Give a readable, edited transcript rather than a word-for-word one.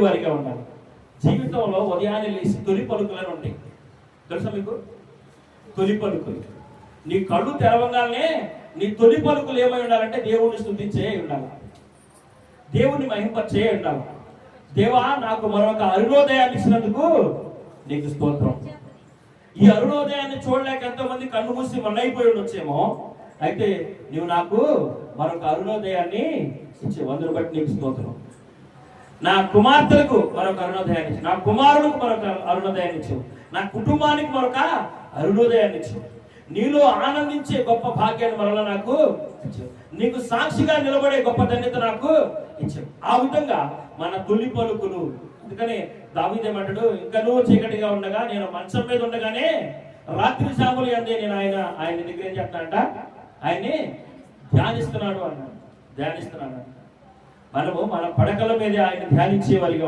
వారిగా ఉండాలి. జీవితంలో ఉదయాన్నే లేచి తొలి పలుకులను ఉంటాయి. తెలుసా మీకు? తొలి పలుకులు. నీ కళ్ళు తెరవగానే నీ తొలి పలుకులు ఏమై ఉండాలంటే దేవుణ్ణి స్తుతించే ఉండాలి, దేవుణ్ణి మహింపచే ఉండాలి. దేవా, నాకు మరొక అరుణోదయాన్ని ఇచ్చినందుకు నీకు స్తోత్రం. ఈ అరుణోదయాన్ని చూడలేక ఎంతో మంది కన్ను మూసి మన్నైపోయి ఉండొచ్చేమో. అయితే నువ్వు నాకు మరొక అరుణోదయాన్ని ఇచ్చావు, అందును బట్టి నీకు స్తోత్రం. నా కుమార్తెలకు మరొక అరుణోదయాన్ని ఇచ్చావు, నా కుమారులకు మరొక అరుణోదయాన్ని ఇచ్చావు, నా కుటుంబానికి మరొక అరుణోదయాన్ని ఇచ్చావు. నీలో ఆనందించే గొప్ప భాగ్యాన్ని మరలా నాకు ఇచ్చావు. నీకు సాక్షిగా నిలబడే గొప్ప ధన్యత నాకు ఇచ్చావు. ఆ విధంగా మన తొలి పలుకులు. అందుకని దావీదు ఏమంటాడు, ఇంకా నువ్వు చీకటిగా ఉండగా, నేను మంచం మీద ఉండగానే రాత్రి శాములు అందే నేను ఆయన దగ్గర ఏం చెప్తానంట, ఆయన్ని ధ్యానిస్తున్నాడు అన్నాడు. ధ్యానిస్తున్నాడు. మనము మన పడకల మీద ఆయన ధ్యానించేవారిగా